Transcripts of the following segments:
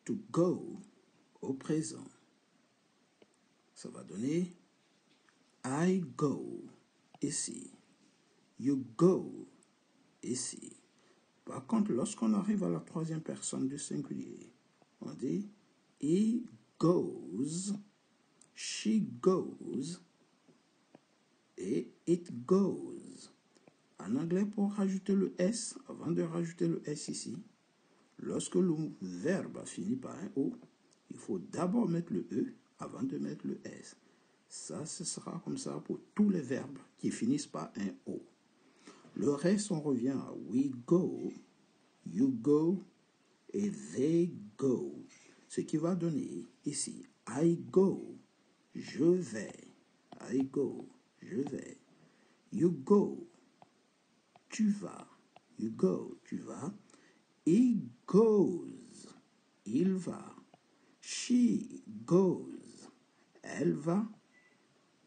to go au présent. Ça va donner I go ici. You go ici. Par contre, lorsqu'on arrive à la troisième personne du singulier, on dit he goes, she goes et it goes. En anglais, pour rajouter le S, avant de rajouter le S ici, lorsque le verbe finit par un O, il faut d'abord mettre le E avant de mettre le S. Ça, ce sera comme ça pour tous les verbes qui finissent par un O. Le reste, on revient à we go, you go et they go. Ce qui va donner ici, I go, je vais. I go, je vais. You go, tu vas. You go, tu vas. He goes, il va. She goes, elle va.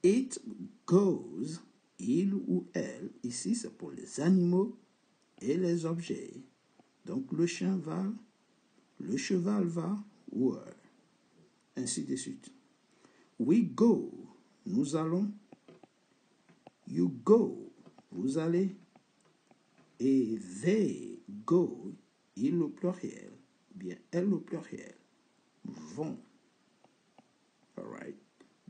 It goes, il ou elle. Ici, c'est pour les animaux et les objets. Donc, le chien va, le cheval va, ou ainsi de suite. We go, nous allons. You go, vous allez. Et they go, il au pluriel, bien elle au pluriel, vont. Alright.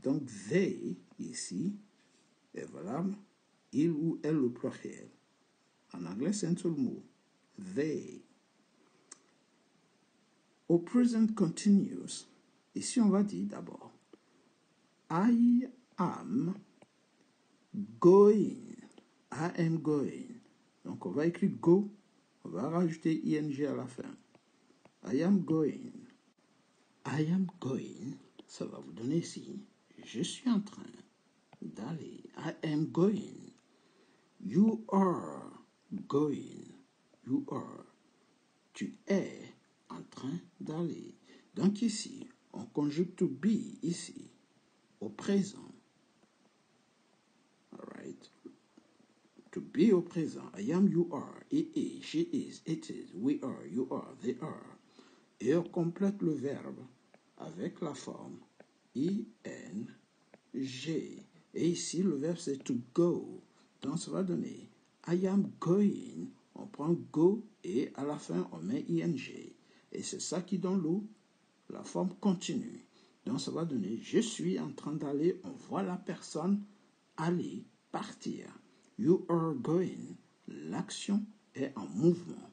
Donc, they, ici, est valable, il ou elle au pluriel. En anglais, c'est un seul mot. They. Au present continuous, ici, on va dire d'abord, I am going. I am going. Donc, on va écrire go, on va rajouter ing à la fin. I am going. I am going, ça va vous donner ici, je suis en train d'aller. I am going. You are going. You are. Tu es en train d'aller. Donc ici, on conjugue to be ici, au présent. Alright. To be au présent. I am, you are. He is, she is, it is, we are, you are, they are. Et on complète le verbe avec la forme ing. Et ici, le verbe c'est to go. Donc, ça va donner I am going. On prend go et à la fin, on met ing. Et c'est ça qui donne la forme continue. Donc, ça va donner je suis en train d'aller. On voit la personne aller, partir. You are going. L'action est en mouvement.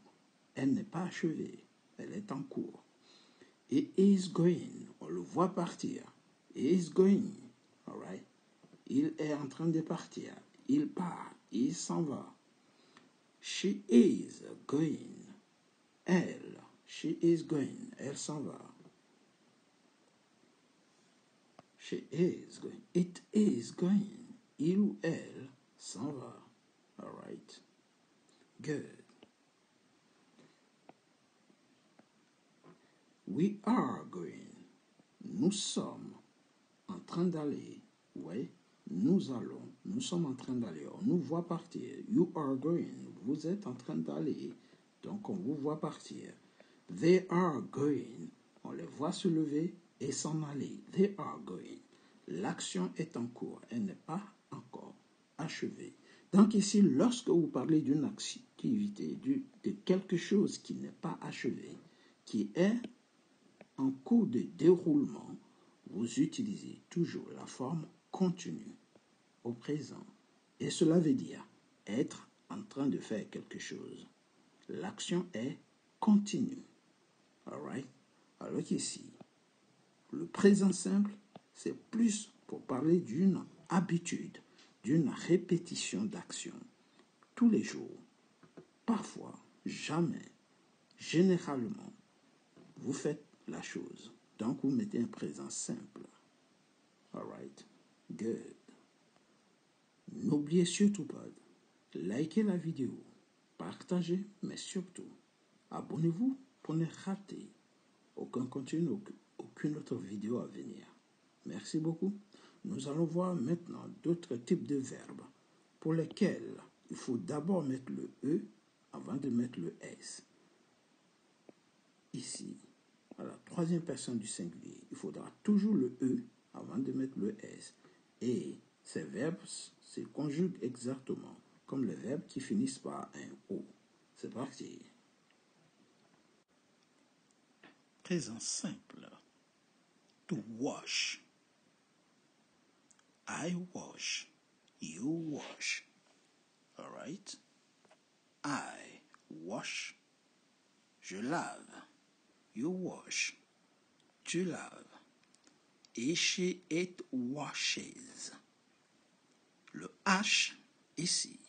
Elle n'est pas achevée. Elle est en cours. He is going. On le voit partir. He is going. Alright. Il est en train de partir. Il part. Il s'en va. She is going. Elle. She is going. Elle s'en va. She is going. It is going. Il ou elle s'en va. Alright. Good. We are going. Nous sommes en train d'aller. Oui, nous allons. Nous sommes en train d'aller. On nous voit partir. You are going. Vous êtes en train d'aller. Donc, on vous voit partir. They are going. On les voit se lever et s'en aller. They are going. L'action est en cours. Elle n'est pas encore achevée. Donc, ici, lorsque vous parlez d'une activité, de quelque chose qui n'est pas achevé, qui est en cours de déroulement, vous utilisez toujours la forme continue au présent. Et cela veut dire être en train de faire quelque chose. L'action est continue. Alright? Alors qu'ici, le présent simple, c'est plus pour parler d'une habitude, d'une répétition d'action. Tous les jours, parfois, jamais, généralement, vous faites la chose. Donc, vous mettez un présent simple. Alright, good. N'oubliez surtout pas de liker la vidéo, partager, mais surtout, abonnez-vous pour ne rater aucun contenu, aucune autre vidéo à venir. Merci beaucoup. Nous allons voir maintenant d'autres types de verbes pour lesquels il faut d'abord mettre le E avant de mettre le S. Ici, à la troisième troisième personne du singulier, il faudra toujours le E avant de mettre le S. Et ces verbes se conjuguent exactement comme les verbes qui finissent par un O. C'est parti. Présent simple. To wash. I wash. You wash. All right? I wash. Je lave. You wash. Tu laves. Et she, it washes. Le H ici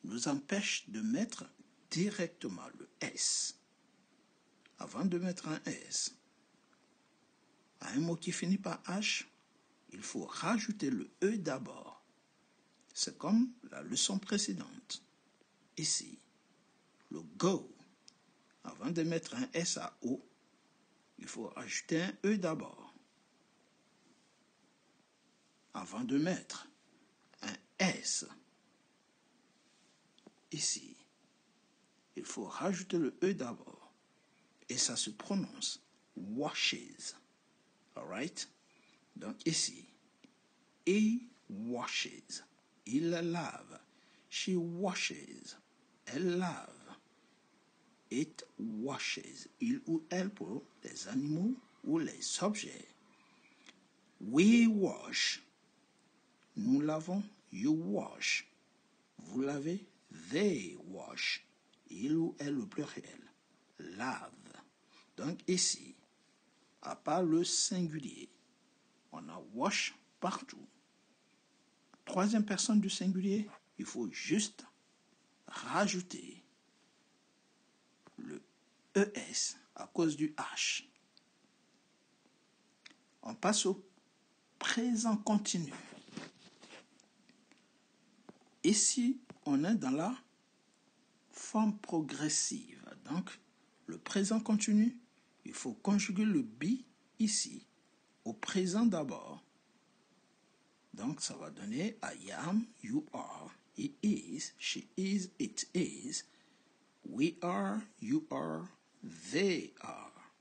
nous empêche de mettre directement le S. Avant de mettre un S à un mot qui finit par H, il faut rajouter le E d'abord. C'est comme la leçon précédente. Ici, le go. Avant de mettre un S à O, il faut ajouter un E d'abord. Avant de mettre un S ici, il faut rajouter le E d'abord. Et ça se prononce washes. Alright? Donc ici, he washes. Il lave. She washes. Elle lave. It washes. Il ou elle pour les animaux ou les objets. We wash. Nous lavons. You wash. Vous lavez. They wash. Il ou elle au pluriel. Lave. Donc ici, à part le singulier, on a wash partout. Troisième personne du singulier, il faut juste rajouter le ES à cause du H. On passe au présent continu. Ici, on est dans la forme progressive. Donc, le présent continu, il faut conjuguer le be ici, au présent d'abord. Donc, ça va donner I am, you are, he is, she is, it is, we are, you are, they are.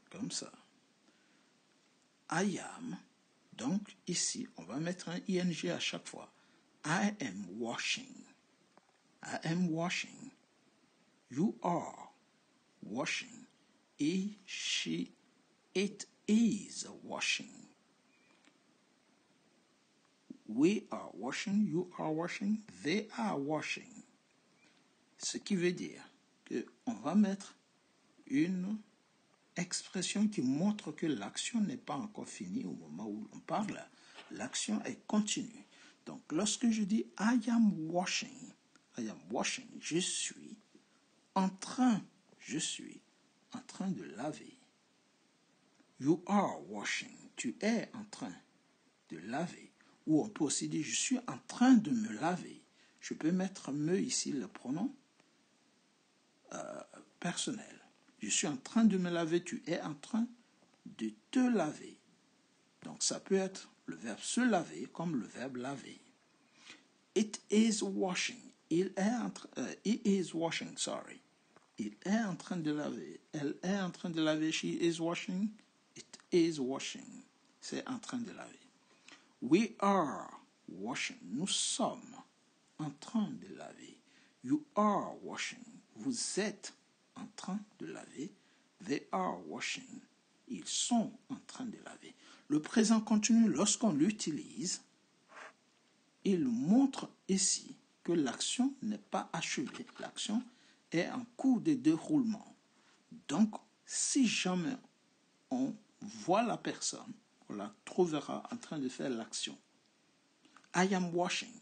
Comme ça. I am. Donc, ici, on va mettre un ing à chaque fois. I am washing. I am washing. You are washing. He, she, it is washing. We are washing. You are washing. They are washing. Ce qui veut dire qu'on va mettre une expression qui montre que l'action n'est pas encore finie au moment où l'on parle. L'action est continue. Donc, lorsque je dis I am washing, je suis en train de laver. You are washing, tu es en train de laver. Ou on peut aussi dire je suis en train de me laver. Je peux mettre me ici, le pronom personnel. Je suis en train de me laver, tu es en train de te laver. Donc ça peut être le verbe se laver comme le verbe laver. It is washing. He is washing, sorry. Il est en train de laver. Elle est en train de laver. She is washing. It is washing. C'est en train de laver. We are washing. Nous sommes en train de laver. You are washing. Vous êtes en train de laver. They are washing. Ils sont en train de laver. Le présent continu, lorsqu'on l'utilise, il montre ici que l'action n'est pas achevée. L'action est en cours de déroulement. Donc, si jamais on voit la personne, on la trouvera en train de faire l'action. I am washing.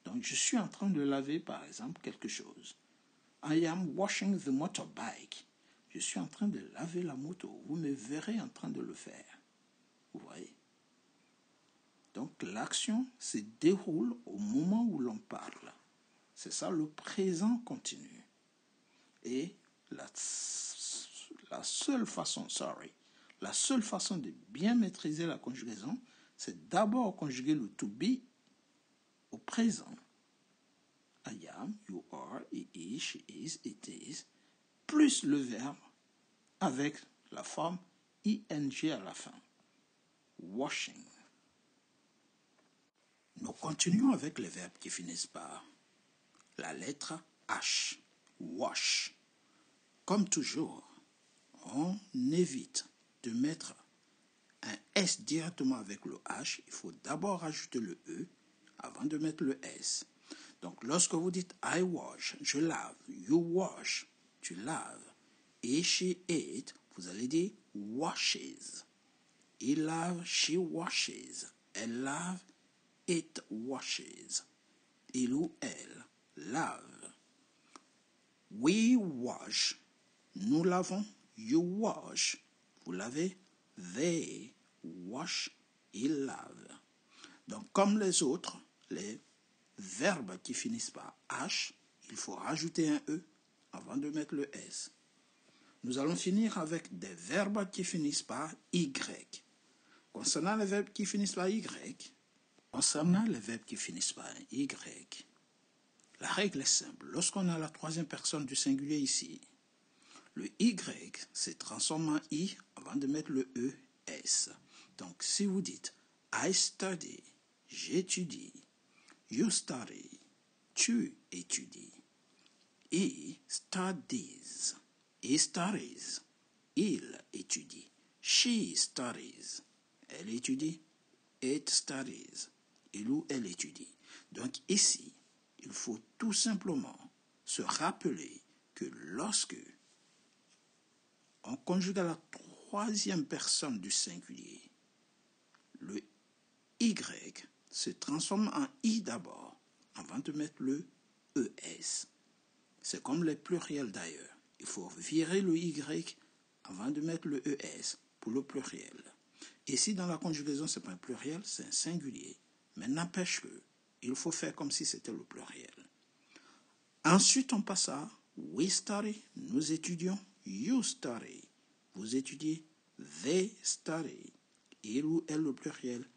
Donc, je suis en train de laver, par exemple, quelque chose. I am washing the motorbike. Je suis en train de laver la moto. Vous me verrez en train de le faire. Vous voyez? Donc, l'action se déroule au moment où l'on parle. C'est ça le présent continu. Et la seule façon de bien maîtriser la conjugaison, c'est d'abord conjuguer le to be au présent. I am, you are, he is, she is, it is, plus le verbe avec la forme ing à la fin. Washing. Nous continuons avec les verbes qui finissent par la lettre H. Wash. Comme toujours, on évite de mettre un S directement avec le H. Il faut d'abord ajouter le E avant de mettre le S. Donc, lorsque vous dites I wash, je lave, you wash, tu laves, et she ate, vous allez dire washes. Il lave, she washes. Elle lave, it washes. Il ou elle lave. We wash. Nous lavons, you wash. Vous lavez, they wash. Ils lavent. Donc, comme les autres, les verbes qui finissent par H, il faut rajouter un E avant de mettre le S. Nous allons finir avec des verbes qui finissent par Y. Concernant les verbes qui finissent par Y, la règle est simple. Lorsqu'on a la troisième personne du singulier ici, le Y se transforme en I avant de mettre le ES. Donc, si vous dites I study, j'étudie, you study, tu étudies, he studies, il étudie, she studies, elle étudie, it studies, il ou elle étudie. Donc ici, il faut tout simplement se rappeler que lorsque on conjugue à la troisième personne du singulier, le Y se transforme en I d'abord, avant de mettre le ES. C'est comme les pluriels d'ailleurs. Il faut virer le Y avant de mettre le ES pour le pluriel. Ici, dans la conjugaison, ce n'est pas un pluriel, c'est un singulier. Mais n'empêche que, il faut faire comme si c'était le pluriel. Ensuite, on passe à we study, nous étudions, you study, vous étudiez, they study, il ou elle, le pluriel,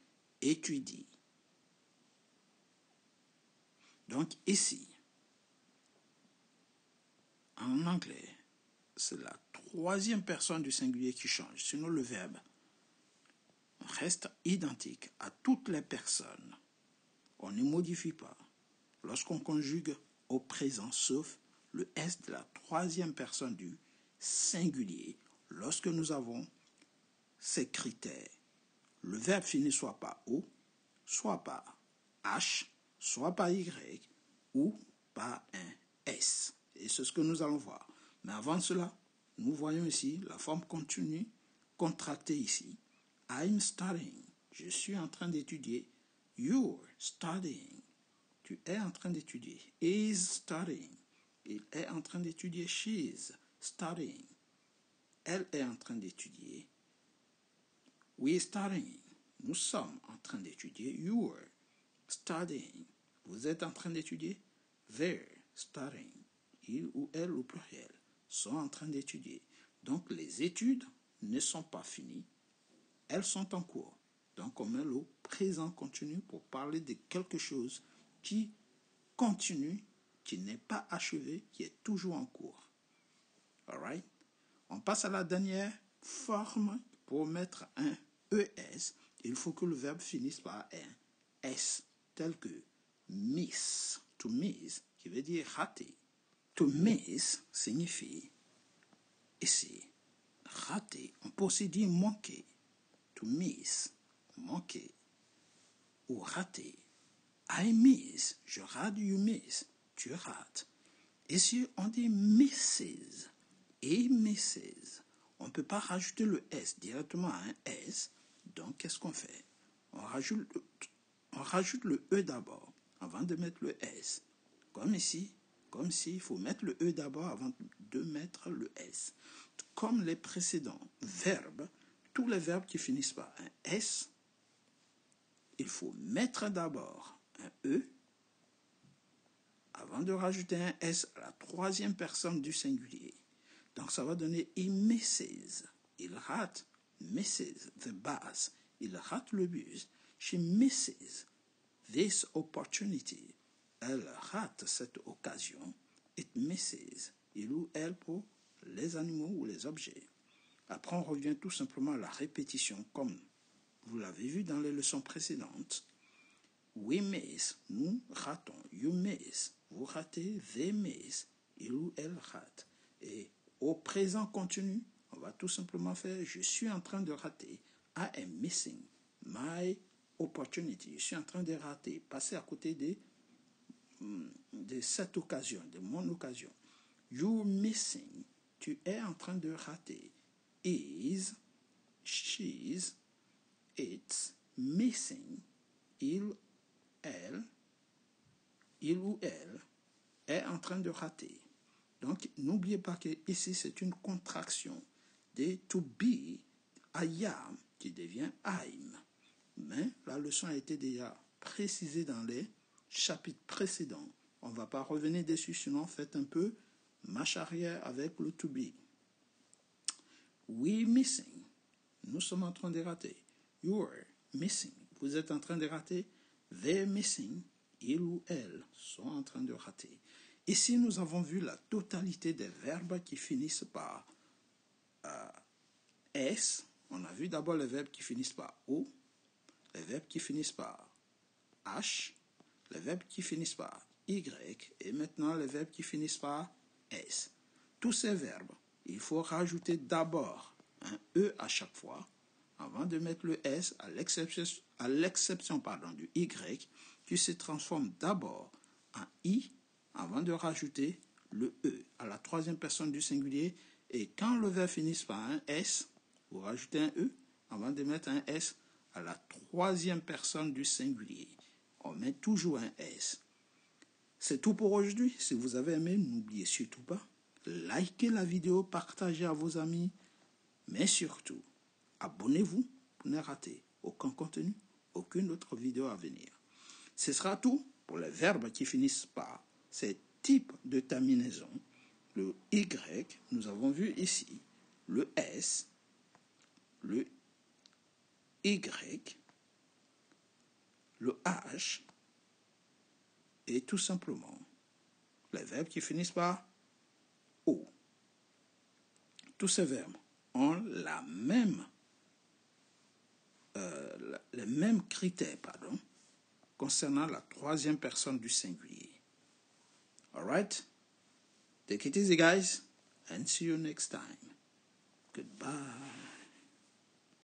étudie. Donc ici, en anglais, c'est la troisième personne du singulier qui change. Sinon, le verbe reste identique à toutes les personnes. On ne modifie pas lorsqu'on conjugue au présent, sauf le S de la troisième personne du singulier. Lorsque nous avons ces critères, le verbe finit soit par O, soit par H, soit par Y, ou par un S. Et c'est ce que nous allons voir. Mais avant cela, nous voyons ici la forme continue contractée ici. I'm studying. Je suis en train d'étudier. You're studying. Tu es en train d'étudier. Is studying. Il est en train d'étudier. She's studying. Elle est en train d'étudier. We're studying. Nous sommes en train d'étudier. You're studying. Vous êtes en train d'étudier. They're studying. Il ou elle au pluriel sont en train d'étudier. Donc les études ne sont pas finies. Elles sont en cours. Donc on met le présent continu pour parler de quelque chose qui continue, qui n'est pas achevé, qui est toujours en cours. Alright? On passe à la dernière forme. Pour mettre un ES, il faut que le verbe finisse par un S, tel que miss. To miss, qui veut dire rater. To miss signifie ici rater. On peut aussi dire manquer. To miss, manquer. Ou rater. I miss, je rate, you miss, tu rates. Ici, on dit misses et misses. On ne peut pas rajouter le S directement à un S. Donc, qu'est-ce qu'on fait? On rajoute le E d'abord, avant de mettre le S. Comme ici, il faut mettre le E d'abord avant de mettre le S. Comme les précédents verbes, tous les verbes qui finissent par un S, il faut mettre d'abord un E avant de rajouter un S à la troisième personne du singulier. Donc ça va donner he misses. Il rate, misses the bus. Il rate le bus. She misses this opportunity. Elle rate cette occasion. It misses. Il ou elle pour les animaux ou les objets. Après, on revient tout simplement à la répétition, comme vous l'avez vu dans les leçons précédentes. We miss, nous ratons. You miss, vous ratez. They miss, il ou elle rate. Et au présent continu, on va tout simplement faire je suis en train de rater. I am missing my opportunity. Je suis en train de rater, passer à côté de cette occasion, de mon occasion. You're missing, tu es en train de rater. Is, she's, it's missing, il ou elle est en train de rater. Donc, n'oubliez pas que ici, c'est une contraction de to be, I am, qui devient I'm. Mais la leçon a été déjà précisée dans les chapitres précédents. On ne va pas revenir dessus, sinon faites un peu marche arrière avec le to be. We missing. Nous sommes en train de rater. You're missing. Vous êtes en train de rater. They're missing. Il ou elle sont en train de rater. Ici, nous avons vu la totalité des verbes qui finissent par S. On a vu d'abord les verbes qui finissent par O, les verbes qui finissent par H, les verbes qui finissent par Y, et maintenant les verbes qui finissent par S. Tous ces verbes, il faut rajouter d'abord un E à chaque fois, avant de mettre le S à l'exception du Y, qui se transforme d'abord en I, avant de rajouter le E à la troisième personne du singulier. Et quand le verbe finit par un S, vous rajoutez un E avant de mettre un S à la troisième personne du singulier. On met toujours un S. C'est tout pour aujourd'hui. Si vous avez aimé, n'oubliez surtout pas, likez la vidéo, partagez à vos amis, mais surtout, abonnez-vous pour ne rater aucun contenu, aucune autre vidéo à venir. Ce sera tout pour les verbes qui finissent par ces types de terminaison. Le Y, nous avons vu ici, le S, le Y, le H, et tout simplement les verbes qui finissent par O. Tous ces verbes ont les mêmes critères, concernant la troisième personne du singulier. All right? Take it easy, guys, and see you next time. Goodbye.